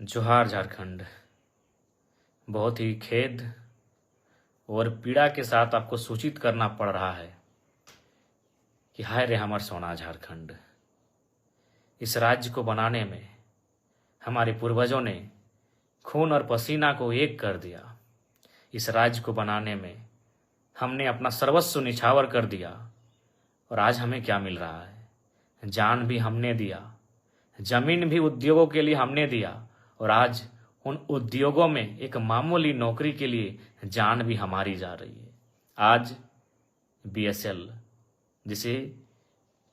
जोहार झारखंड। बहुत ही खेद और पीड़ा के साथ आपको सूचित करना पड़ रहा है कि हाय रे हमर सोना झारखंड। इस राज्य को बनाने में हमारे पूर्वजों ने खून और पसीना को एक कर दिया। इस राज्य को बनाने में हमने अपना सर्वस्व निछावर कर दिया और आज हमें क्या मिल रहा है? जान भी हमने दिया, जमीन भी उद्योगों के लिए हमने दिया और आज उन उद्योगों में एक मामूली नौकरी के लिए जान भी हमारी जा रही है। आज बीएसएल, जिसे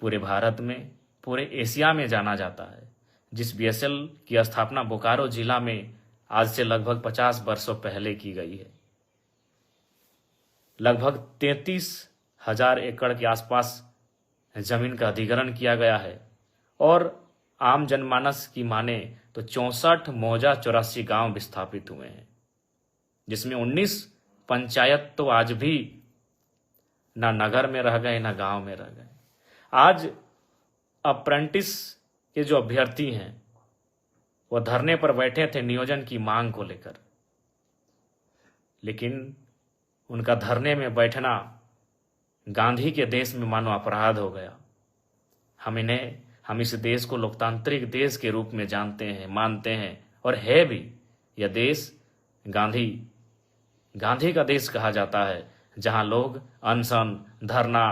पूरे भारत में, पूरे एशिया में जाना जाता है, जिस बीएसएल की स्थापना बोकारो जिला में आज से लगभग 50 वर्षों पहले की गई है। लगभग 33,000 एकड़ के आसपास जमीन का अधिग्रहण किया गया है और आम जनमानस की माने तो 64 मौजा 84 गांव विस्थापित हुए हैं, जिसमें 19 पंचायत तो आज भी ना नगर में रह गए ना गांव में रह गए। आज अप्रेंटिस के जो अभ्यर्थी हैं वो धरने पर बैठे थे नियोजन की मांग को लेकर, लेकिन उनका धरने में बैठना गांधी के देश में मानो अपराध हो गया। हम इस देश को लोकतांत्रिक देश के रूप में जानते हैं, मानते हैं और है भी। यह देश गांधी का देश कहा जाता है, जहां लोग अनशन धरना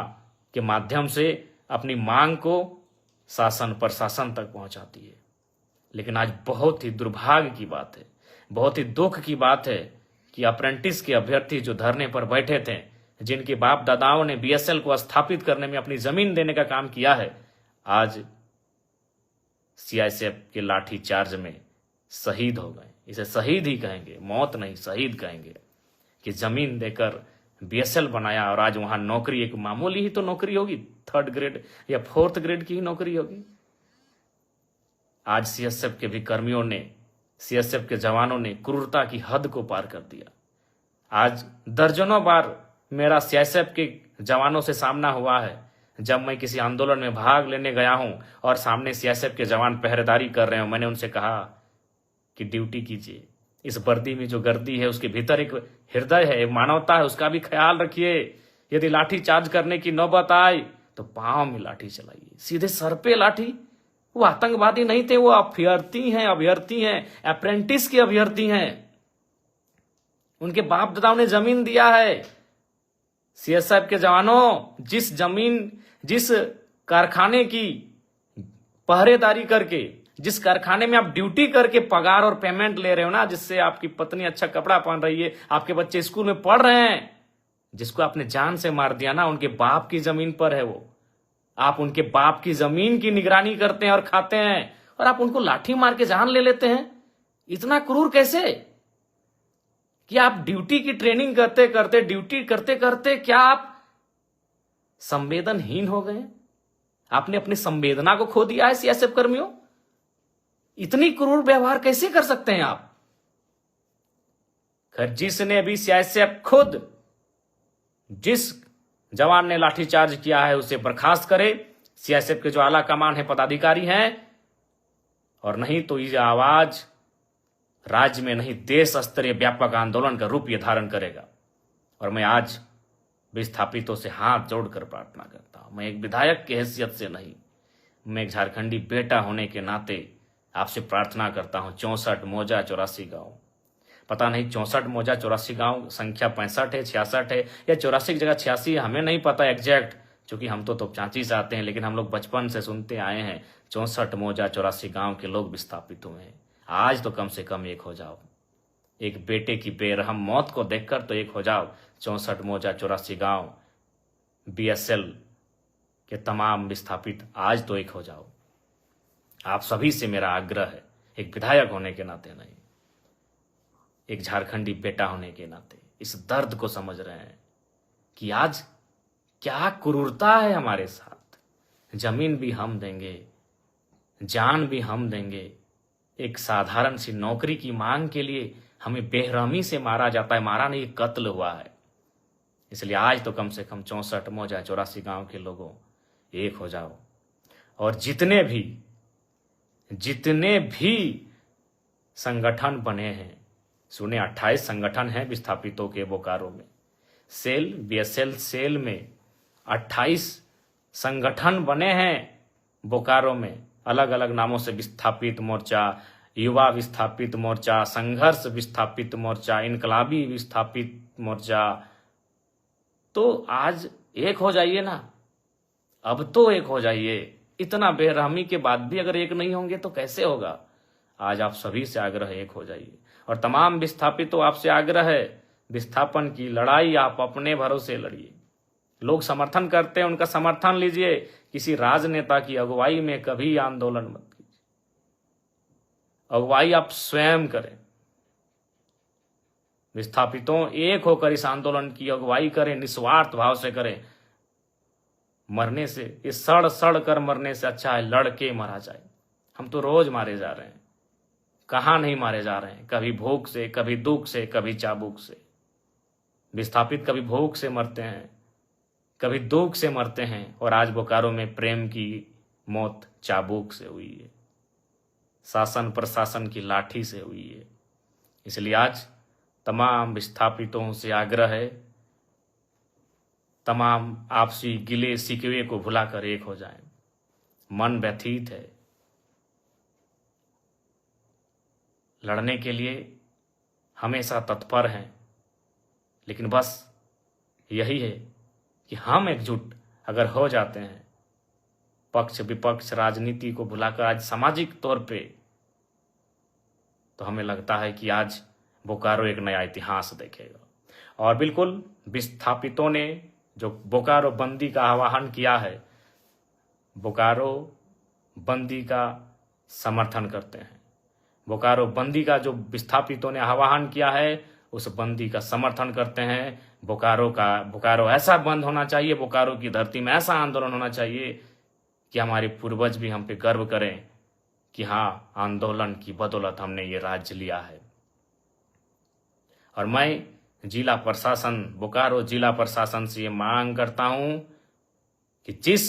के माध्यम से अपनी मांग को शासन प्रशासन तक पहुंचाती है। लेकिन आज बहुत ही दुर्भाग्य की बात है, बहुत ही दुख की बात है कि अप्रेंटिस के अभ्यर्थी जो धरने पर बैठे थे, जिनके बाप दादाओं ने बीएसएल को स्थापित करने में अपनी जमीन देने का काम किया है, आज सीआईएसएफ के लाठी चार्ज में शहीद हो गए। इसे शहीद ही कहेंगे, मौत नहीं शहीद कहेंगे, कि जमीन देकर बीएसएल बनाया और आज वहां नौकरी एक मामूली ही तो नौकरी होगी, 3rd ग्रेड या 4th ग्रेड की ही नौकरी होगी। आज सीएसएफ के भी कर्मियों ने, सीएसएफ के जवानों ने क्रूरता की हद को पार कर दिया। आज दर्जनों बार मेरा सीएसएफ के जवानों से सामना हुआ है, जब मैं किसी आंदोलन में भाग लेने गया हूं और सामने सीएसएफ के जवान पहरेदारी कर रहे हो, मैंने उनसे कहा कि ड्यूटी कीजिए, इस वर्दी में जो गर्दी है उसके भीतर एक हृदय है, एक मानवता है, उसका भी ख्याल रखिए। यदि लाठी चार्ज करने की नौबत आए तो पांव में लाठी चलाइए, सीधे सर पे लाठी। वो आतंकवादी नहीं थे, वो अभ्यर्थी हैं, अप्रेंटिस के अभ्यर्थी हैं। उनके बाप दादाओं ने जमीन दिया है। सीएसएफ के जवानों, जिस कारखाने की पहरेदारी करके, जिस कारखाने में आप ड्यूटी करके पगार और पेमेंट ले रहे हो ना, जिससे आपकी पत्नी अच्छा कपड़ा पहन रही है, आपके बच्चे स्कूल में पढ़ रहे हैं, जिसको आपने जान से मार दिया ना, उनके बाप की जमीन पर है वो। आप उनके बाप की जमीन की निगरानी करते हैं और खाते हैं, और आप उनको लाठी मार के जान ले लेते हैं। इतना क्रूर कैसे कि आप ड्यूटी की ट्रेनिंग ड्यूटी करते करते क्या आप संवेदनहीन हो गए? आपने अपनी संवेदना को खो दिया है सीएसएफ कर्मियों। इतनी क्रूर व्यवहार कैसे कर सकते हैं आप? खैर, जिसने भी सीएसएफ खुद, जिस जवान ने लाठीचार्ज किया है उसे बर्खास्त करे, सीएसएफ के जो आला कमान है, पदाधिकारी हैं, और नहीं तो ये आवाज राज्य में नहीं देश स्तरीय व्यापक आंदोलन का रूप ये धारण करेगा। और मैं आज विस्थापितों से हाथ जोड़कर प्रार्थना करता हूं, मैं एक विधायक की हैसियत से नहीं, मैं एक झारखंडी बेटा होने के नाते आपसे प्रार्थना करता हूं। 64 मौजा 84 गांव, पता नहीं 64 मौजा 84 गांव संख्या 65 है, 66 है या 84 की जगह 86 है, हमें नहीं पता एग्जैक्ट, क्योंकि हम तो चांची से आते हैं। लेकिन हम लोग बचपन से सुनते आए हैं 64 मौजा 84 गांव के लोग विस्थापित हुए हैं। आज तो कम से कम एक हो जाओ, एक बेटे की बेरहम मौत को देखकर तो एक हो जाओ। 64 मौजा 84 गांव बीएसएल के तमाम विस्थापित, आज तो एक हो जाओ। आप सभी से मेरा आग्रह है, एक विधायक होने के नाते नहीं, एक झारखंडी बेटा होने के नाते इस दर्द को समझ रहे हैं कि आज क्या क्रूरता है हमारे साथ। जमीन भी हम देंगे, जान भी हम देंगे, एक साधारण सी नौकरी की मांग के लिए हमें बेरहमी से मारा जाता है। मारा नहीं, कत्ल हुआ है। इसलिए आज तो कम से कम 64 मौजा 84 गांव के लोगों एक हो जाओ, और जितने भी संगठन बने हैं। सुने 28 संगठन हैं विस्थापितों के बोकारो में। सेल बीएसएल सेल में 28 संगठन बने हैं बोकारो में, अलग अलग नामों से, विस्थापित मोर्चा, युवा विस्थापित मोर्चा, संघर्ष विस्थापित मोर्चा, इनकलाबी विस्थापित मोर्चा। तो आज एक हो जाइए ना, अब तो एक हो जाइए। इतना बेरहमी के बाद भी अगर एक नहीं होंगे तो कैसे होगा। आज आप सभी से आग्रह है, एक हो जाइए। और तमाम विस्थापितों आपसे आग्रह है, विस्थापन की लड़ाई आप अपने भरोसे लड़िए। लोग समर्थन करते हैं, उनका समर्थन लीजिए। किसी राजनेता की अगुवाई में कभी आंदोलन मत कीजिए। अगुवाई आप स्वयं करें। विस्थापितों एक होकर इस आंदोलन की अगुवाई करें, निस्वार्थ भाव से करें। मरने से, ये सड़ सड़ कर मरने से अच्छा है लड़के मारा जाए। हम तो रोज मारे जा रहे हैं, कहाँ नहीं मारे जा रहे हैं, कभी भूख से, कभी दुख से, कभी चाबुक से। विस्थापित कभी भूख से मरते हैं, कभी दुख से मरते हैं, और आज बोकारो में प्रेम की मौत चाबुक से हुई है, शासन प्रशासन की लाठी से हुई है। इसलिए आज तमाम विस्थापितों से आग्रह है, तमाम आपसी गिले शिकवे को भुलाकर एक हो जाएं। मन व्यथित है, लड़ने के लिए हमेशा तत्पर हैं, लेकिन बस यही है कि हम एकजुट अगर हो जाते हैं, पक्ष विपक्ष राजनीति को भुलाकर आज सामाजिक तौर पे, तो हमें लगता है कि आज बोकारो एक नया इतिहास देखेगा। और बिल्कुल विस्थापितों ने जो बोकारो बंदी का आह्वान किया है, बोकारो बंदी का समर्थन करते हैं। बोकारो बंदी का जो विस्थापितों ने आह्वान किया है, उस बंदी का समर्थन करते हैं। बोकारो ऐसा बंद होना चाहिए, बोकारो की धरती में ऐसा आंदोलन होना चाहिए कि हमारे पूर्वज भी हम पे गर्व करें कि हाँ, आंदोलन की बदौलत हमने ये राज्य लिया है। और मैं जिला प्रशासन, बोकारो जिला प्रशासन से ये मांग करता हूं कि जिस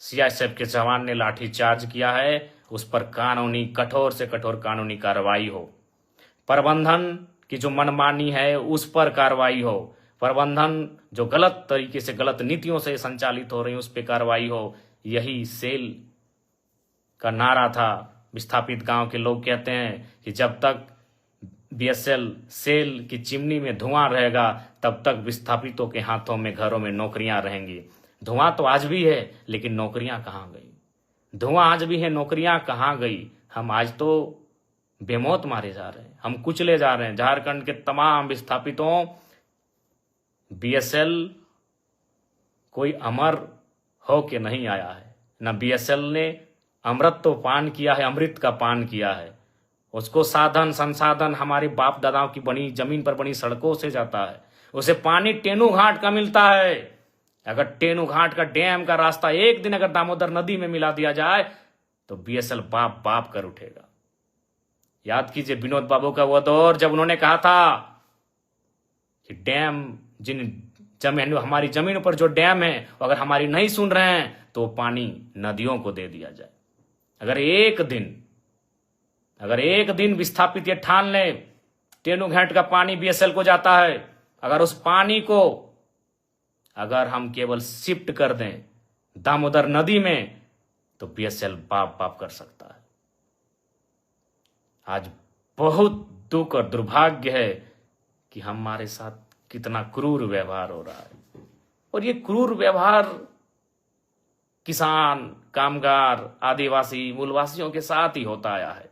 सीआईएसएफ के जवान ने लाठीचार्ज किया है, उस पर कानूनी, कठोर से कठोर कानूनी कार्रवाई हो। प्रबंधन की जो मनमानी है उस पर कार्रवाई हो। प्रबंधन जो गलत तरीके से, गलत नीतियों से संचालित हो रही है, उस पर कार्रवाई हो। यही सेल का नारा था। विस्थापित गांव के लोग कहते हैं कि जब तक बीएसएल सेल की चिमनी में धुआं रहेगा, तब तक विस्थापितों के हाथों में, घरों में नौकरियां रहेंगी। धुआं तो आज भी है, लेकिन नौकरियां कहाँ गई? धुआं आज भी है, नौकरियां कहाँ गई? हम आज तो बेमौत मारे जा रहे हैं, हम कुचले जा रहे हैं। झारखंड के तमाम विस्थापितों, बीएसएल कोई अमर हो के नहीं आया है। न बीएसएल ने अमृत तो पान किया है, अमृत का पान किया है। उसको साधन संसाधन हमारे बाप दादाओं की बनी जमीन पर बनी सड़कों से जाता है। उसे पानी टेनू घाट का मिलता है। अगर टेनू घाट का डैम का रास्ता एक दिन अगर दामोदर नदी में मिला दिया जाए, तो बीएसएल बाप बाप कर उठेगा। याद कीजिए विनोद बाबू का वो दौर, जब उन्होंने कहा था कि डैम, हमारी जमीन पर जो डैम है, अगर हमारी नहीं सुन रहे हैं तो पानी नदियों को दे दिया जाए। अगर एक दिन विस्थापित ये ठान ले टेनू घाट का पानी बीएसएल को जाता है, अगर उस पानी को अगर हम केवल शिफ्ट कर दें दामोदर नदी में, तो बीएसएल बाप बाप कर सकता है। आज बहुत दुख और दुर्भाग्य है कि हमारे साथ कितना क्रूर व्यवहार हो रहा है। और ये क्रूर व्यवहार किसान, कामगार, आदिवासी, मूलवासियों के साथ ही होता आया है।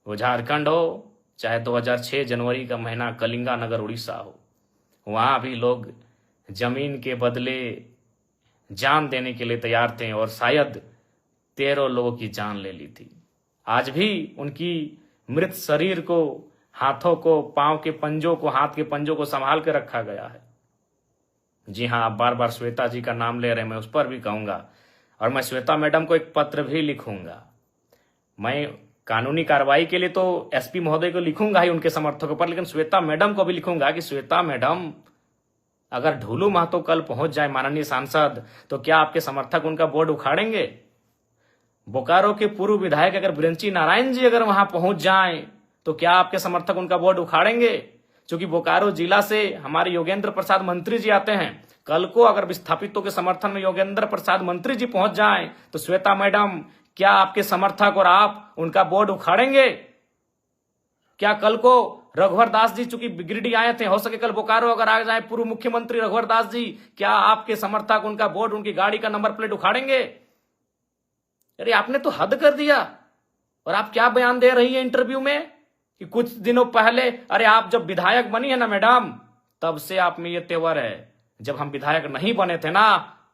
वो झारखंड हो, चाहे 2006 जनवरी का महीना कलिंगा नगर उड़ीसा हो, वहां भी लोग जमीन के बदले जान देने के लिए तैयार थे, और शायद 13 लोगों की जान ले ली थी। आज भी उनकी मृत शरीर को, हाथों को, पांव के पंजों को, हाथ के पंजों को संभाल के रखा गया है। जी हाँ, आप बार बार श्वेता जी का नाम ले रहे हैं, मैं उस पर भी कहूंगा, और मैं श्वेता मैडम को एक पत्र भी लिखूंगा। मैं कानूनी कार्रवाई के लिए तो एसपी महोदय को लिखूंगा ही, उनके समर्थकों पर, लेकिन श्वेता मैडम को भी लिखूंगा कि श्वेता मैडम, अगर ढूलू महतो कल पहुंच जाए माननीय सांसद, तो क्या आपके समर्थक उनका बोर्ड उखाड़ेंगे? बोकारो के पूर्व विधायक अगर बिरंची नारायण जी अगर वहां पहुंच जाएं तो क्या आपके समर्थक उनका वोट उखाड़ेंगे? क्योंकि बोकारो जिला से हमारे योगेंद्र प्रसाद मंत्री जी आते हैं। कल को अगर विस्थापितों के समर्थन में योगेंद्र प्रसाद मंत्री जी पहुंच जाएं तो श्वेता मैडम, क्या आपके समर्थक और आप उनका वोट उखाड़ेंगे? क्या कल को रघुवर दास जी चूंकि गिरिडीह आए थे, हो सके कल बोकारो अगर आ जाए पूर्व मुख्यमंत्री रघुवर दास जी, क्या आपके समर्थक उनका वोट, उनकी गाड़ी का नंबर प्लेट उखाड़ेंगे? अरे आपने तो हद कर दिया। और आप क्या बयान दे रही है इंटरव्यू में कि कुछ दिनों पहले, अरे आप जब विधायक बनी है ना मैडम, तब से आप में ये तेवर है। जब हम विधायक नहीं बने थे ना,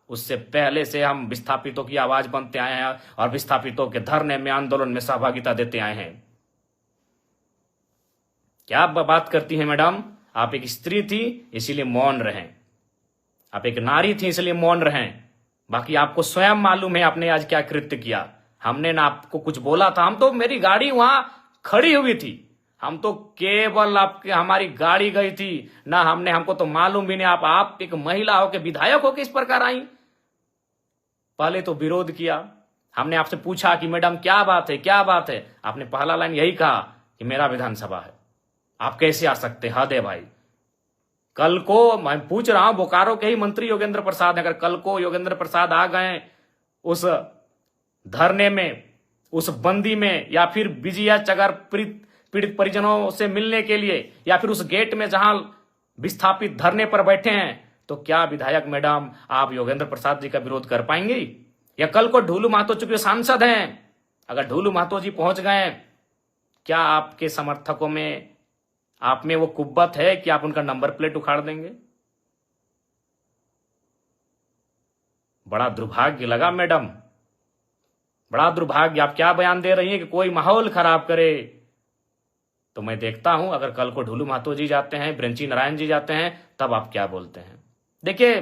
उससे पहले से हम विस्थापितों की आवाज बनते आए हैं और विस्थापितों के धरने में, आंदोलन में सहभागिता देते आए हैं। क्या आप बात करती हैं मैडम? आप एक स्त्री थी इसीलिए मौन रहें, आप एक नारी थी इसलिए मौन रहें। बाकी आपको स्वयं मालूम है आपने आज क्या कृत्य किया। हमने ना आपको कुछ बोला था, हम तो, मेरी गाड़ी वहां खड़ी हुई थी, हम तो केवल आपके, हमारी गाड़ी गई थी ना, हमको तो मालूम भी नहीं आप एक महिला हो के विधायक हो के इस प्रकार आई। पहले तो विरोध किया, हमने आपसे पूछा कि मैडम क्या बात है, क्या बात है, आपने पहला लाइन यही कहा कि मेरा विधानसभा है, आप कैसे आ सकते? हद है भाई। कल को मैं पूछ रहा हूं, बोकारो के ही मंत्री योगेंद्र प्रसाद, अगर कल को योगेंद्र प्रसाद आ गए उस धरने में, उस बंदी में, या फिर बीजीएच अगर पीड़ित परिजनों से मिलने के लिए, या फिर उस गेट में जहां विस्थापित धरने पर बैठे हैं, तो क्या विधायक मैडम आप योगेंद्र प्रसाद जी का विरोध कर पाएंगी? या कल को ढूलू महतो चूंकि सांसद हैं, अगर ढूलू महतो जी पहुंच गए, क्या आपके समर्थकों में, आप में वो कुव्वत है कि आप उनका नंबर प्लेट उखाड़ देंगे? बड़ा दुर्भाग्य लगा मैडम, बड़ा दुर्भाग्य। आप क्या बयान दे रही हैं कि कोई माहौल खराब करे? तो मैं देखता हूं अगर कल को ढूलू महतो जी जाते हैं, बिरंची नारायण जी जाते हैं, तब आप क्या बोलते हैं। देखिए,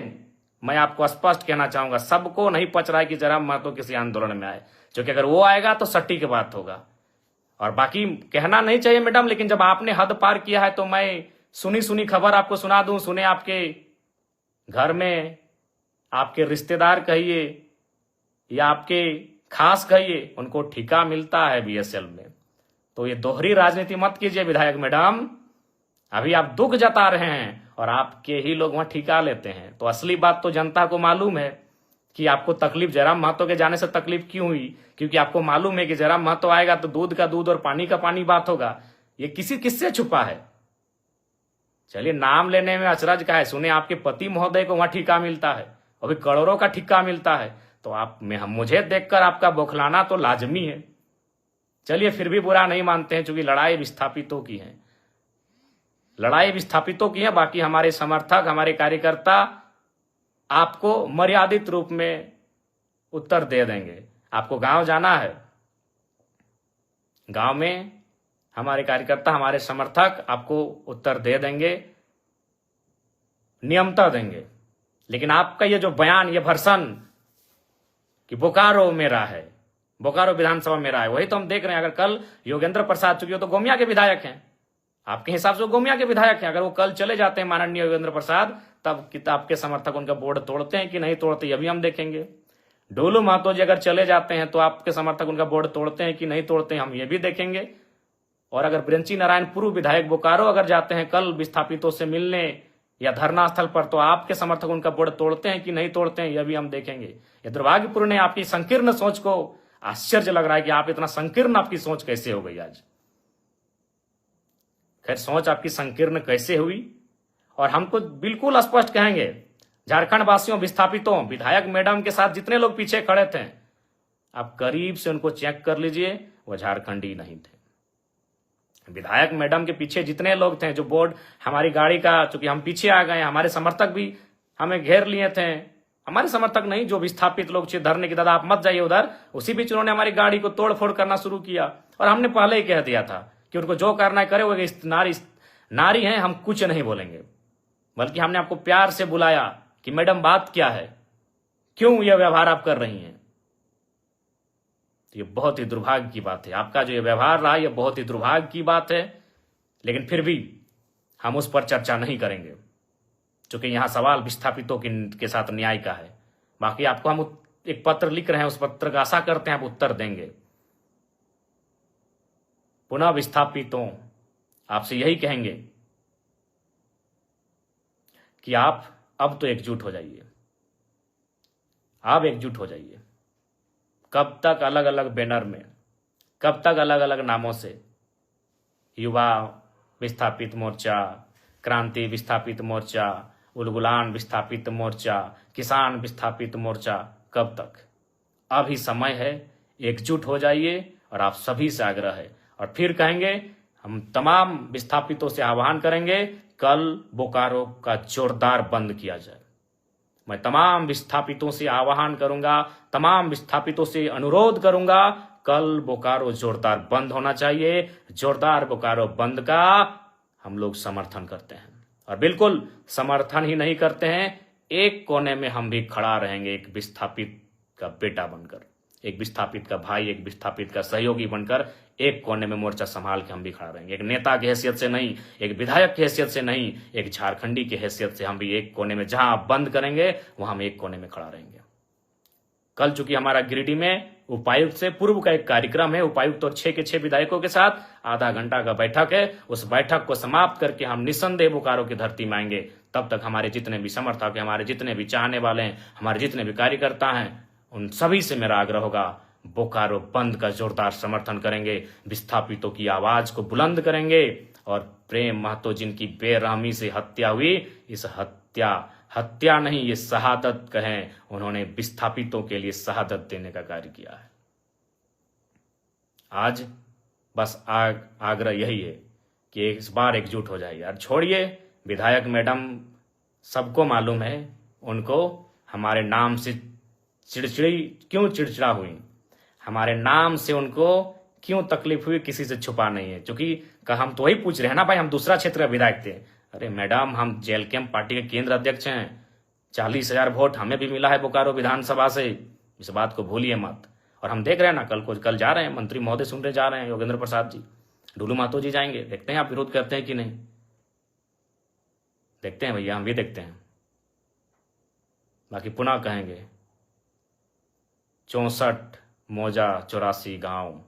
मैं आपको स्पष्ट कहना चाहूंगा, सबको नहीं पच रहा है कि जयराम महतो किसी आंदोलन में आए, क्योंकि अगर वो आएगा तो सट्टी की बात होगा। और बाकी कहना नहीं चाहिए मैडम, लेकिन जब आपने हद पार किया है तो मैं सुनी सुनी खबर आपको सुना दूं। सुने आपके घर में आपके रिश्तेदार कहिए या आपके खास कहिए, उनको ठिका मिलता है बीएसएल में। तो ये दोहरी राजनीति मत कीजिए विधायक मैडम। अभी आप दुख जता रहे हैं और आपके ही लोग वहां ठिका लेते हैं। तो असली बात तो जनता को मालूम है कि आपको तकलीफ जयराम महतो के जाने से तकलीफ क्यों हुई, क्योंकि आपको मालूम है कि जयराम महतो आएगा तो दूध का दूध और पानी का पानी बात होगा। ये किससे छुपा है? चलिए, नाम लेने में अचरज का है। सुने आपके पति महोदय को वहां ठिका मिलता है, अभी करोड़ों का ठिका मिलता है, तो आप में मुझे देखकर आपका बौखलाना तो लाजमी है। चलिए, फिर भी बुरा नहीं मानते हैं, क्योंकि लड़ाई विस्थापितों की है, लड़ाई विस्थापितों की है। बाकी हमारे समर्थक, हमारे कार्यकर्ता आपको मर्यादित रूप में उत्तर दे देंगे। आपको गांव जाना है, गांव में हमारे कार्यकर्ता, हमारे समर्थक आपको उत्तर दे देंगे, नियमता देंगे। लेकिन आपका ये जो बयान, ये भर्सन कि बोकारो मेरा है, बोकारो विधानसभा मेरा है, वही तो हम देख रहे हैं। अगर कल योगेंद्र प्रसाद, चूंकि तो गोमिया के विधायक हैं, आपके हिसाब से गोमिया के विधायक हैं, अगर वो कल चले जाते हैं माननीय योगेंद्र प्रसाद, तब आपके समर्थक उनका बोर्ड तोड़ते हैं कि नहीं तोड़ते, ये भी हम देखेंगे। ढोलू महतो जी अगर चले जाते हैं तो आपके समर्थक उनका बोर्ड तोड़ते हैं कि नहीं तोड़ते हैं, हम ये भी देखेंगे। और अगर बिरंची नारायण पूर्व विधायक बोकारो अगर जाते हैं कल विस्थापितों से मिलने या धरना स्थल पर, तो आपके समर्थक उनका बोर्ड तोड़ते हैं कि नहीं तोड़ते हैं, यह भी हम देखेंगे। यह दुर्भाग्यपूर्ण है। आपकी संकीर्ण सोच को आश्चर्य लग रहा है कि आप इतना संकीर्ण, आपकी सोच कैसे हो गई आज। खैर, सोच आपकी संकीर्ण कैसे हुई, और हम तो बिल्कुल स्पष्ट कहेंगे, झारखंड वासियों, विस्थापितों, विधायक मैडम के साथ जितने लोग पीछे खड़े थे, आप करीब से उनको चेक कर लीजिए, वो झारखंडी नहीं थे। विधायक मैडम के पीछे जितने लोग थे, जो बोर्ड हमारी गाड़ी का, चूंकि हम पीछे आ गए, हमारे समर्थक भी हमें घेर लिए थे, हमारे समर्थक नहीं, जो विस्थापित लोग थे धरने की, दादा आप मत जाइए उधर, उसी बीच उन्होंने हमारी गाड़ी को तोड़ फोड़ करना शुरू किया। और हमने पहले ही कह दिया था कि उनको जो करना है करे, वो नारी हैं, हम कुछ नहीं बोलेंगे। बल्कि हमने आपको प्यार से बुलाया कि मैडम बात क्या है, क्यों यह व्यवहार आप कर रही हैं। तो ये बहुत ही दुर्भाग्य की बात है, आपका जो ये व्यवहार रहा, ये बहुत ही दुर्भाग्य की बात है। लेकिन फिर भी हम उस पर चर्चा नहीं करेंगे, क्योंकि यहां सवाल विस्थापितों के साथ न्याय का है। बाकी आपको हम एक पत्र लिख रहे हैं, उस पत्र का आशा करते हैं आप उत्तर देंगे। पुनः विस्थापितों आपसे यही कहेंगे कि आप अब तो एकजुट हो जाइए, आप एकजुट हो जाइए। कब तक अलग अलग बैनर में, कब तक अलग अलग नामों से, युवा विस्थापित मोर्चा, क्रांति विस्थापित मोर्चा, उलगुलान विस्थापित मोर्चा, किसान विस्थापित मोर्चा, कब तक? अभी समय है, एकजुट हो जाइए। और आप सभी से आग्रह है, और फिर कहेंगे, हम तमाम विस्थापितों से आह्वान करेंगे, कल बोकारो का जोरदार बंद किया जाए। मैं तमाम विस्थापितों से आह्वान करूंगा, तमाम विस्थापितों से अनुरोध करूंगा, कल बोकारो जोरदार बंद होना चाहिए। जोरदार बोकारो बंद का हम लोग समर्थन करते हैं, और बिल्कुल समर्थन ही नहीं करते हैं, एक कोने में हम भी खड़ा रहेंगे, एक विस्थापित का बेटा बनकर, एक विस्थापित का भाई, एक विस्थापित का सहयोगी बनकर एक कोने में मोर्चा संभाल के हम भी खड़ा रहेंगे। एक नेता की हैसियत से नहीं, एक विधायक की हैसियत से नहीं, एक झारखंडी की हैसियत से हम भी एक कोने में, जहां आप बंद करेंगे वहां हम एक कोने में खड़ा रहेंगे। कल चूंकि हमारा गिरिडीह में उपायुक्त से पूर्व का एक कार्यक्रम है, उपायुक्त और 6 के 6 विधायकों के साथ आधा घंटा का बैठक है, उस बैठक को समाप्त करके हम निस्संदेह बोकारो की धरती में आएंगे। तब तक हमारे जितने भी समर्थक हैं, हमारे जितने भी चाहने वाले हैं, हमारे जितने भी कार्यकर्ता हैं, उन सभी से मेरा आग्रह होगा, बोकारो बंद का जोरदार समर्थन करेंगे, विस्थापितों की आवाज को बुलंद करेंगे। और प्रेम महतो जिनकी बेरहमी से हत्या हुई, इस हत्या नहीं, ये शहादत कहें, उन्होंने विस्थापितों के लिए शहादत देने का कार्य किया है। आज बस आग्रह यही है कि इस बार एकजुट हो जाइए। और छोड़िए विधायक मैडम, सबको मालूम है उनको हमारे नाम से क्यों चिड़चिड़ा हुई, हमारे नाम से उनको क्यों तकलीफ हुई, किसी से छुपा नहीं है। क्योंकि हम तो वही पूछ रहे हैं ना भाई, हम दूसरा क्षेत्र का विधायक थे। अरे मैडम, हम जेल कैंप पार्टी के केंद्र अध्यक्ष हैं, 40,000 वोट हमें भी मिला है बोकारो विधानसभा से, इस बात को भूलिए मत। और हम देख रहे हैं ना, कल जा रहे हैं, मंत्री महोदय सुनने जा रहे हैं, योगेंद्र प्रसाद जी, डुलू महतो जी जाएंगे, देखते हैं आप विरोध करते हैं कि नहीं, देखते हैं भैया, हम भी देखते हैं। बाकी पुनः कहेंगे, 64 मौजा 84 गांव,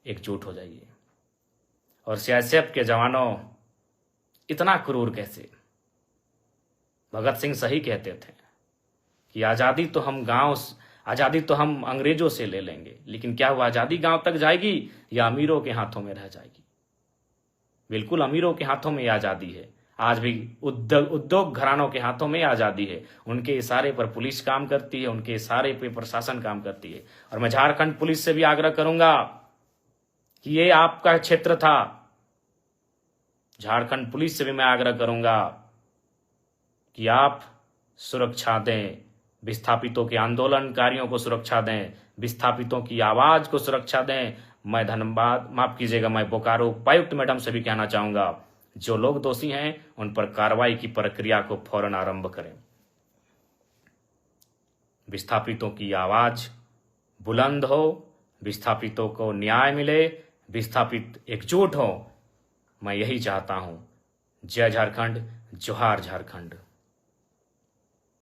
एकजुट हो जाइए। और सीआईएसएफ के जवानों, इतना क्रूर कैसे? भगत सिंह सही कहते थे कि आजादी तो हम अंग्रेजों से ले लेंगे, लेकिन क्या वो आजादी गांव तक जाएगी या अमीरों के हाथों में रह जाएगी? बिल्कुल अमीरों के हाथों में आजादी है। आज भी उद्योग घरानों के हाथों में आजादी है, उनके इशारे पर पुलिस काम करती है, उनके इशारे पर प्रशासन काम करती है। और मैं झारखंड पुलिस से भी आग्रह करूंगा कि ये आपका क्षेत्र था, झारखंड पुलिस से भी मैं आग्रह करूंगा कि आप सुरक्षा दें, विस्थापितों के आंदोलनकारियों को सुरक्षा दें, विस्थापितों की आवाज को सुरक्षा दें। मैं माफ कीजिएगा, मैं बोकारो उपायुक्त मैडम से भी कहना चाहूंगा, जो लोग दोषी हैं उन पर कार्रवाई की प्रक्रिया को फौरन आरंभ करें। विस्थापितों की आवाज बुलंद हो, विस्थापितों को न्याय मिले, विस्थापित एकजुट हो, मैं यही चाहता हूं। जय झारखंड, जोहार झारखंड।